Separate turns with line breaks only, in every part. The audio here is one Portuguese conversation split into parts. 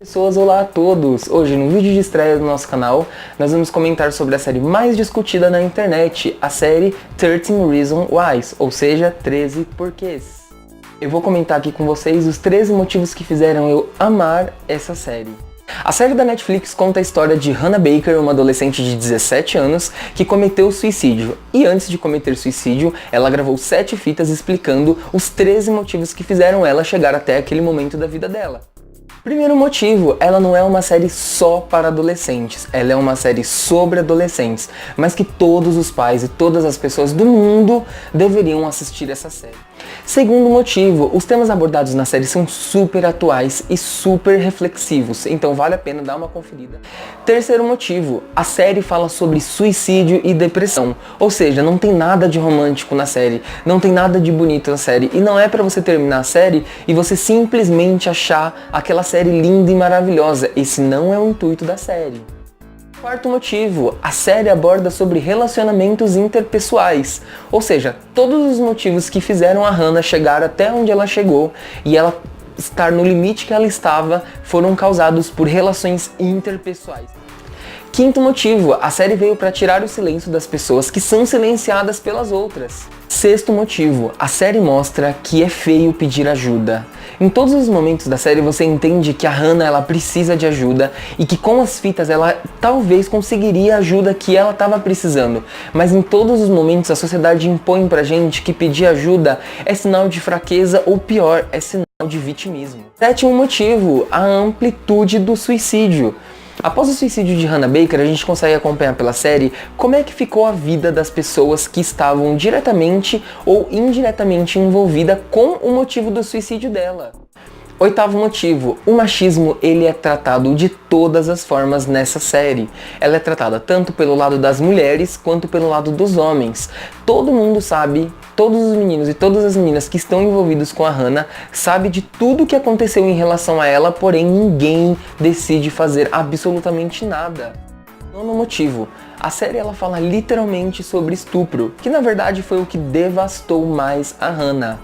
Pessoas, olá a todos! Hoje, no vídeo de estreia do nosso canal, nós vamos comentar sobre a série mais discutida na internet, a série 13 Reasons Why, ou seja, 13 porquês. Eu vou comentar aqui com vocês os 13 motivos que fizeram eu amar essa série. A série da Netflix conta a história de Hannah Baker, uma adolescente de 17 anos que cometeu suicídio. E antes de cometer suicídio, ela gravou 7 fitas explicando os 13 motivos que fizeram ela chegar até aquele momento da vida dela. Primeiro motivo, ela não é uma série só para adolescentes, ela é uma série sobre adolescentes, mas que todos os pais e todas as pessoas do mundo deveriam assistir essa série. Segundo motivo, os temas abordados na série são super atuais e super reflexivos, então vale a pena dar uma conferida. Terceiro motivo, a série fala sobre suicídio e depressão, ou seja, não tem nada de romântico na série, não tem nada de bonito na série, e não é pra você terminar a série e você simplesmente achar aquela série linda e maravilhosa. Esse não é o intuito da série. Quarto motivo, a série aborda sobre relacionamentos interpessoais, ou seja, todos os motivos que fizeram a Hannah chegar até onde ela chegou e ela estar no limite que ela estava foram causados por relações interpessoais. Quinto motivo, a série veio para tirar o silêncio das pessoas que são silenciadas pelas outras. Sexto motivo, a série mostra que é feio pedir ajuda. Em todos os momentos da série você entende que a Hannah ela precisa de ajuda e que com as fitas ela talvez conseguiria a ajuda que ela estava precisando. Mas em todos os momentos a sociedade impõe pra gente que pedir ajuda é sinal de fraqueza ou pior, é sinal de vitimismo. Sétimo motivo, a amplitude do suicídio. Após o suicídio de Hannah Baker, a gente consegue acompanhar pela série como é que ficou a vida das pessoas que estavam diretamente ou indiretamente envolvidas com o motivo do suicídio dela. Oitavo motivo, o machismo ele é tratado de todas as formas nessa série. Ela é tratada tanto pelo lado das mulheres quanto pelo lado dos homens. Todo mundo sabe, todos os meninos e todas as meninas que estão envolvidos com a Hannah sabem de tudo o que aconteceu em relação a ela, porém ninguém decide fazer absolutamente nada. Nono motivo, a série ela fala literalmente sobre estupro, que na verdade foi o que devastou mais a Hannah.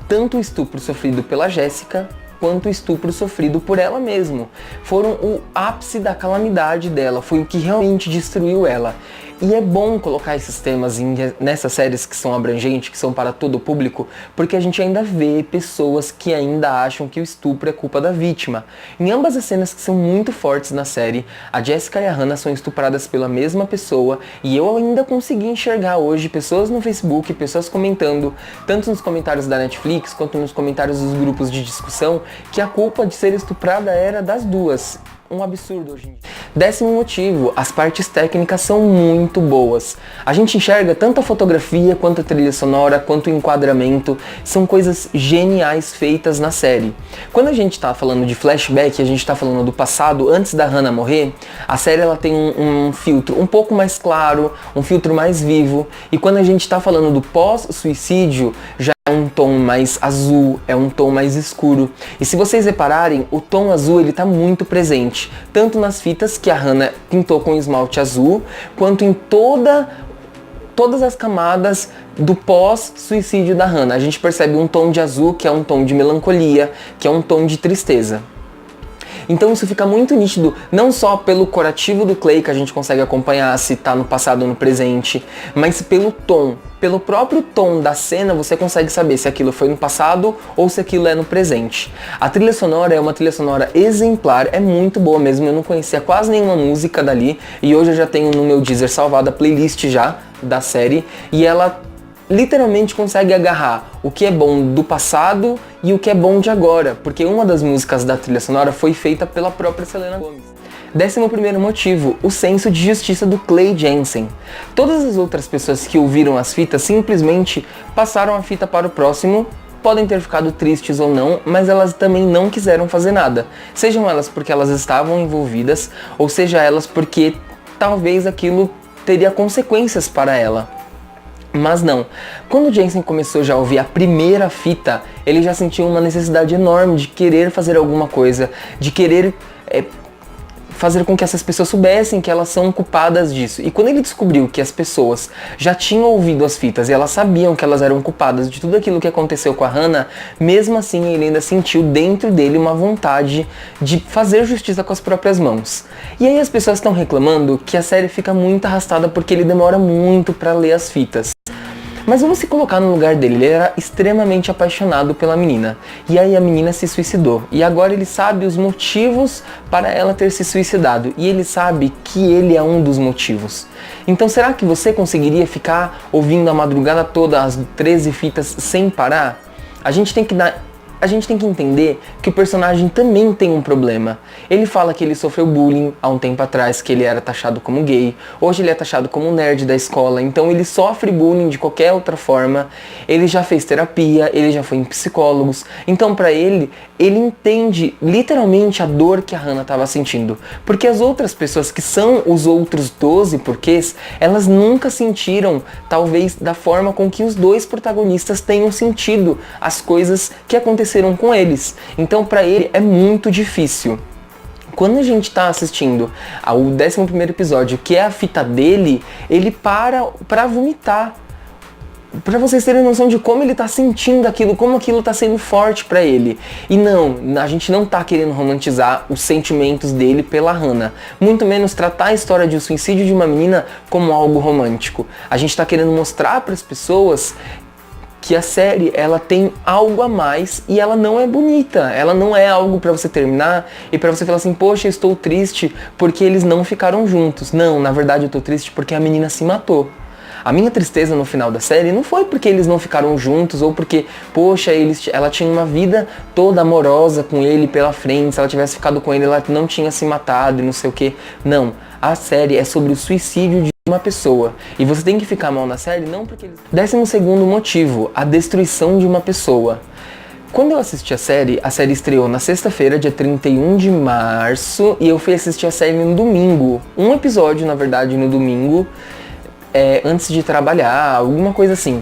Tanto o estupro sofrido pela Jessica, quanto o estupro sofrido por ela mesma. Foram o ápice da calamidade dela, foi o que realmente destruiu ela. E é bom colocar esses temas nessas séries que são abrangentes, que são para todo o público, porque a gente ainda vê pessoas que ainda acham que o estupro é culpa da vítima. Em ambas as cenas que são muito fortes na série, a Jessica e a Hannah são estupradas pela mesma pessoa, e eu ainda consegui enxergar hoje pessoas no Facebook, pessoas comentando, tanto nos comentários da Netflix, quanto nos comentários dos grupos de discussão, que a culpa de ser estuprada era das duas. Um absurdo hoje em dia. Décimo motivo, as partes técnicas são muito boas. A gente enxerga tanto a fotografia, quanto a trilha sonora, quanto o enquadramento. São coisas geniais feitas na série. Quando a gente tá falando de flashback, a gente tá falando do passado antes da Hannah morrer, a série ela tem um filtro um pouco mais claro, um filtro mais vivo. E quando a gente tá falando do pós-suicídio, já é um tom mais azul, é um tom mais escuro. E se vocês repararem, o tom azul ele tá muito presente, tanto nas fitas que a Hannah pintou com esmalte azul, quanto em todas as camadas do pós-suicídio da Hannah. A gente percebe um tom de azul que é um tom de melancolia, que é um tom de tristeza. Então isso fica muito nítido, não só pelo curativo do Clay, que a gente consegue acompanhar se tá no passado ou no presente, mas pelo tom. Pelo próprio tom da cena, você consegue saber se aquilo foi no passado ou se aquilo é no presente. A trilha sonora é uma trilha sonora exemplar, é muito boa mesmo, eu não conhecia quase nenhuma música dali, e hoje eu já tenho no meu Deezer salvada a playlist já da série, e ela literalmente consegue agarrar o que é bom do passado e o que é bom de agora, porque uma das músicas da trilha sonora foi feita pela própria Selena Gomez. 11º motivo, o senso de justiça do Clay Jensen. Todas as outras pessoas que ouviram as fitas simplesmente passaram a fita para o próximo, podem ter ficado tristes ou não, mas elas também não quiseram fazer nada. Sejam elas porque elas estavam envolvidas, ou seja elas porque talvez aquilo teria consequências para ela. Mas não, quando o Jensen começou já a ouvir a primeira fita, ele já sentiu uma necessidade enorme de querer fazer alguma coisa, de querer fazer com que essas pessoas soubessem que elas são culpadas disso. E quando ele descobriu que as pessoas já tinham ouvido as fitas e elas sabiam que elas eram culpadas de tudo aquilo que aconteceu com a Hannah, mesmo assim ele ainda sentiu dentro dele uma vontade de fazer justiça com as próprias mãos. E aí as pessoas estão reclamando que a série fica muito arrastada porque ele demora muito para ler as fitas. Mas vamos se colocar no lugar dele, ele era extremamente apaixonado pela menina. E aí a menina se suicidou. E agora ele sabe os motivos para ela ter se suicidado. E ele sabe que ele é um dos motivos. Então será que você conseguiria ficar ouvindo a madrugada toda as 13 fitas sem parar? A gente tem que entender que o personagem também tem um problema. Ele fala que ele sofreu bullying há um tempo atrás, que ele era taxado como gay. Hoje ele é taxado como nerd da escola, então ele sofre bullying de qualquer outra forma. Ele já fez terapia, ele já foi em psicólogos. Então pra ele entende literalmente a dor que a Hannah estava sentindo. Porque as outras pessoas que são os outros 12 porquês, elas nunca sentiram, talvez, da forma com que os dois protagonistas tenham sentido as coisas que aconteceram com eles. Então pra ele é muito difícil. Quando a gente tá assistindo ao 11º episódio, que é a fita dele, ele para pra vomitar. Pra vocês terem noção de como ele tá sentindo aquilo, como aquilo tá sendo forte pra ele. E não, a gente não tá querendo romantizar os sentimentos dele pela Hannah. Muito menos tratar a história de um suicídio de uma menina como algo romântico. A gente tá querendo mostrar pras pessoas que a série, ela tem algo a mais e ela não é bonita. Ela não é algo pra você terminar e pra você falar assim, poxa, eu estou triste porque eles não ficaram juntos. Não, na verdade eu tô triste porque a menina se matou. A minha tristeza no final da série não foi porque eles não ficaram juntos ou porque, poxa, ela tinha uma vida toda amorosa com ele pela frente, se ela tivesse ficado com ele, ela não tinha se matado e não sei o que. Não, a série é sobre o suicídio de uma pessoa. E você tem que ficar mal na série não porque eles... 12º motivo, a destruição de uma pessoa. Quando eu assisti a série estreou na sexta-feira, dia 31 de março, e eu fui assistir a série no domingo. Um episódio, na verdade, no domingo, antes de trabalhar, alguma coisa assim.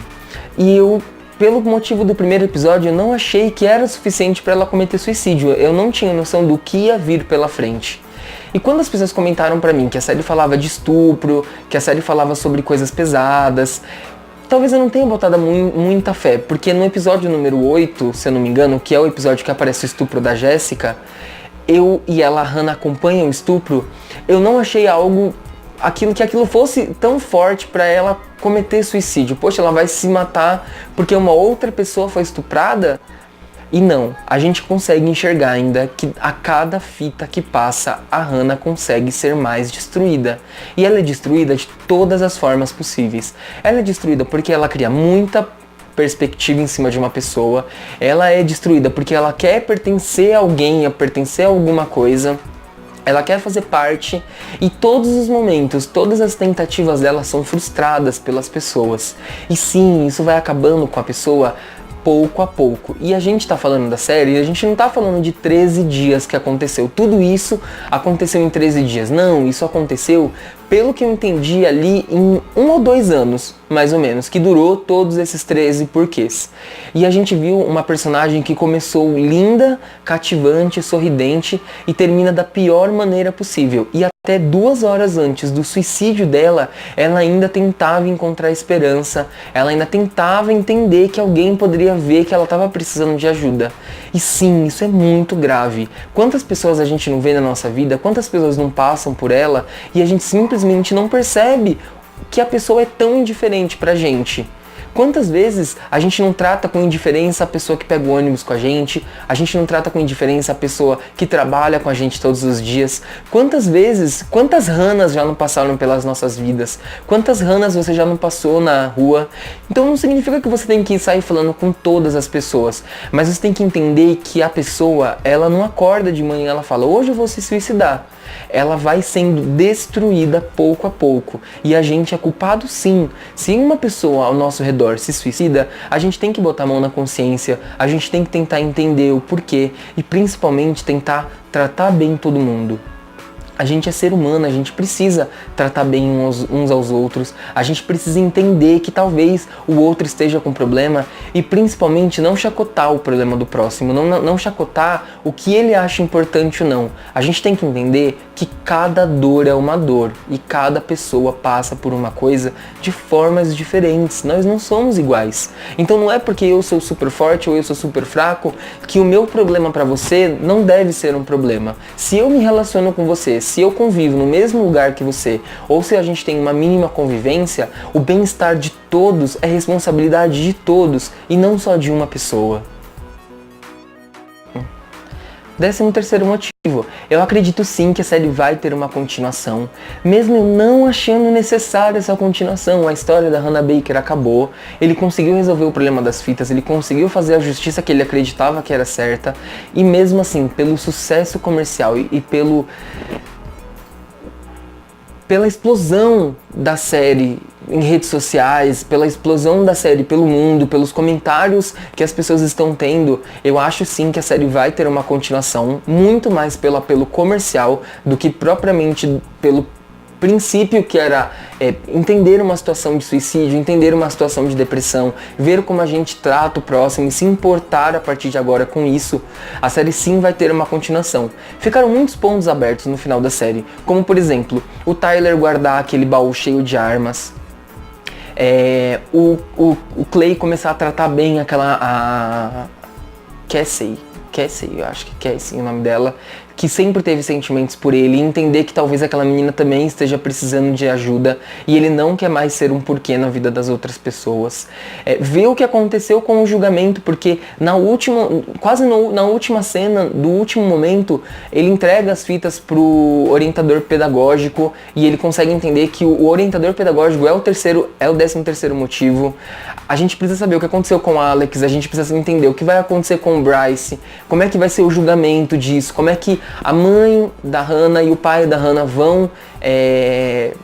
E eu, pelo motivo do primeiro episódio, eu não achei que era suficiente para ela cometer suicídio. Eu não tinha noção do que ia vir pela frente. E quando as pessoas comentaram pra mim que a série falava de estupro, que a série falava sobre coisas pesadas, talvez eu não tenha botado muita fé, porque no episódio número 8, se eu não me engano, que é o episódio que aparece o estupro da Jéssica, eu e ela, a Hannah, acompanham o estupro, eu não achei que aquilo fosse tão forte pra ela cometer suicídio. Poxa, ela vai se matar porque uma outra pessoa foi estuprada? E não, a gente consegue enxergar ainda que a cada fita que passa, a Hannah consegue ser mais destruída. E ela é destruída de todas as formas possíveis. Ela é destruída porque ela cria muita perspectiva em cima de uma pessoa. Ela é destruída porque ela quer pertencer a alguém, pertencer a alguma coisa. Ela quer fazer parte e todos os momentos, todas as tentativas dela são frustradas pelas pessoas. E sim, isso vai acabando com a pessoa pouco a pouco. E a gente tá falando da série, a gente não tá falando de 13 dias que aconteceu. Tudo isso aconteceu em 13 dias. Não, isso aconteceu, pelo que eu entendi ali, em 1 ou 2 anos, mais ou menos, que durou todos esses 13 porquês. E a gente viu uma personagem que começou linda, cativante, sorridente e termina da pior maneira possível. E até 2 horas antes do suicídio dela, ela ainda tentava encontrar esperança, ela ainda tentava entender que alguém poderia ver que ela estava precisando de ajuda. E sim, isso é muito grave. Quantas pessoas a gente não vê na nossa vida, quantas pessoas não passam por ela e a gente simplesmente não percebe que a pessoa é tão indiferente pra gente. Quantas vezes a gente não trata com indiferença a pessoa que pega o ônibus com a gente não trata com indiferença a pessoa que trabalha com a gente todos os dias. Quantas vezes, quantas Hannahs já não passaram pelas nossas vidas? Quantas Hannahs você já não passou na rua? Então não significa que você tem que sair falando com todas as pessoas, mas você tem que entender que a pessoa, ela não acorda de manhã e ela fala, hoje eu vou se suicidar. Ela vai sendo destruída pouco a pouco. E a gente é culpado sim. Se uma pessoa ao nosso redor se suicida, a gente tem que botar a mão na consciência, a gente tem que tentar entender o porquê e principalmente tentar tratar bem todo mundo. A gente é ser humano, a gente precisa tratar bem uns aos outros, a gente precisa entender que talvez o outro esteja com problema e principalmente não chacotar o problema do próximo, não chacotar o que ele acha importante ou não. A gente tem que entender que cada dor é uma dor e cada pessoa passa por uma coisa de formas diferentes, nós não somos iguais. Então não é porque eu sou super forte ou eu sou super fraco que o meu problema para você não deve ser um problema. Se eu me relaciono com você, se eu convivo no mesmo lugar que você, ou se a gente tem uma mínima convivência, o bem-estar de todos é responsabilidade de todos e não só de uma pessoa. 13º motivo, eu acredito sim que a série vai ter uma continuação, mesmo eu não achando necessária essa continuação. A história da Hannah Baker acabou, ele conseguiu resolver o problema das fitas, ele conseguiu fazer a justiça que ele acreditava que era certa, e mesmo assim, pelo sucesso comercial e pela explosão da série em redes sociais, pela explosão da série pelo mundo, pelos comentários que as pessoas estão tendo, eu acho sim que a série vai ter uma continuação, muito mais pelo apelo comercial do que propriamente pelo princípio que era entender uma situação de suicídio, entender uma situação de depressão, ver como a gente trata o próximo e se importar a partir de agora com isso. A série sim vai ter uma continuação. Ficaram muitos pontos abertos no final da série, como por exemplo, o Tyler guardar aquele baú cheio de armas, o Clay começar a tratar bem a Cassie, eu acho que Cassie é o nome dela, que sempre teve sentimentos por ele, e entender que talvez aquela menina também esteja precisando de ajuda e ele não quer mais ser um porquê na vida das outras pessoas. Ver o que aconteceu com o julgamento, porque na última cena do último momento, ele entrega as fitas pro orientador pedagógico e ele consegue entender que o orientador pedagógico é o 13º motivo. A gente precisa saber o que aconteceu com o Alex, a gente precisa entender o que vai acontecer com o Bryce, como é que vai ser o julgamento disso, como é que a mãe da Hannah e o pai da Hannah vão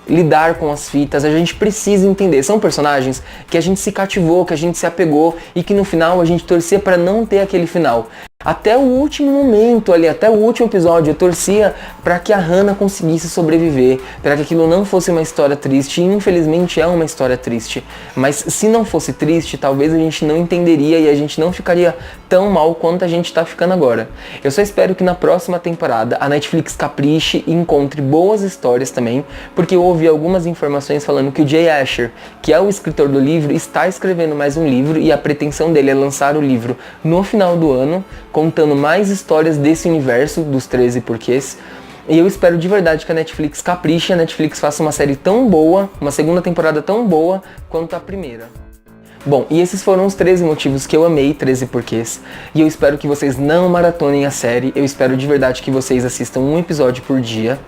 lidar com as fitas. A gente precisa entender, são personagens que a gente se cativou, que a gente se apegou e que no final a gente torcia para não ter aquele final. Até o último momento ali, até o último episódio, eu torcia para que a Hannah conseguisse sobreviver, para que aquilo não fosse uma história triste, e infelizmente é uma história triste. Mas se não fosse triste, talvez a gente não entenderia e a gente não ficaria tão mal quanto a gente tá ficando agora. Eu só espero que na próxima temporada a Netflix capriche e encontre boas histórias também, porque eu ouvi algumas informações falando que o Jay Asher, que é o escritor do livro, está escrevendo mais um livro e a pretensão dele é lançar o livro no final do ano, contando mais histórias desse universo dos 13 porquês. E eu espero de verdade que a Netflix capriche, a Netflix faça uma série tão boa, uma segunda temporada tão boa quanto a primeira. Bom, e esses foram os 13 motivos que eu amei 13 porquês. E eu espero que vocês não maratonem a série, eu espero de verdade que vocês assistam um episódio por dia.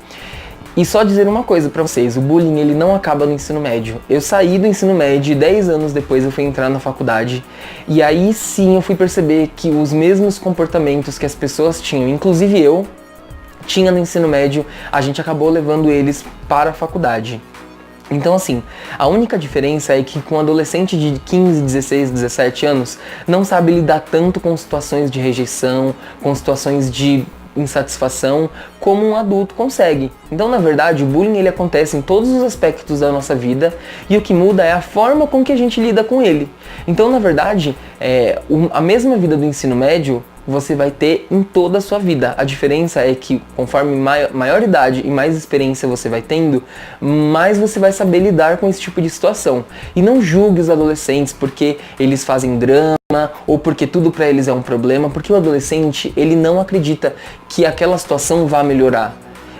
E só dizer uma coisa pra vocês, o bullying ele não acaba no ensino médio. Eu saí do ensino médio e 10 anos depois eu fui entrar na faculdade. E aí sim eu fui perceber que os mesmos comportamentos que as pessoas tinham, inclusive eu, tinha no ensino médio, a gente acabou levando eles para a faculdade. Então assim, a única diferença é que com um adolescente de 15, 16, 17 anos, não sabe lidar tanto com situações de rejeição, com situações de insatisfação, como um adulto consegue. Então, na verdade, o bullying ele acontece em todos os aspectos da nossa vida e o que muda é a forma com que a gente lida com ele. Então, na verdade, a mesma vida do ensino médio você vai ter em toda a sua vida. A diferença é que conforme maior idade e mais experiência você vai tendo, mais você vai saber lidar com esse tipo de situação. E não julgue os adolescentes porque eles fazem drama ou porque tudo pra eles é um problema, porque o adolescente ele não acredita que aquela situação vá melhorar.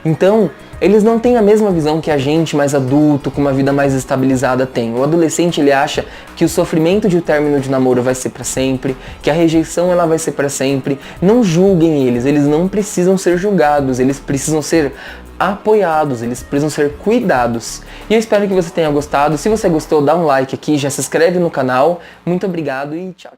Então, eles não têm a mesma visão que a gente, mais adulto, com uma vida mais estabilizada, tem. O adolescente, ele acha que o sofrimento de um término de namoro vai ser pra sempre, que a rejeição ela vai ser pra sempre. Não julguem eles não precisam ser julgados, eles precisam ser apoiados, eles precisam ser cuidados. E eu espero que você tenha gostado. Se você gostou, dá um like aqui, já se inscreve no canal. Muito obrigado e tchau.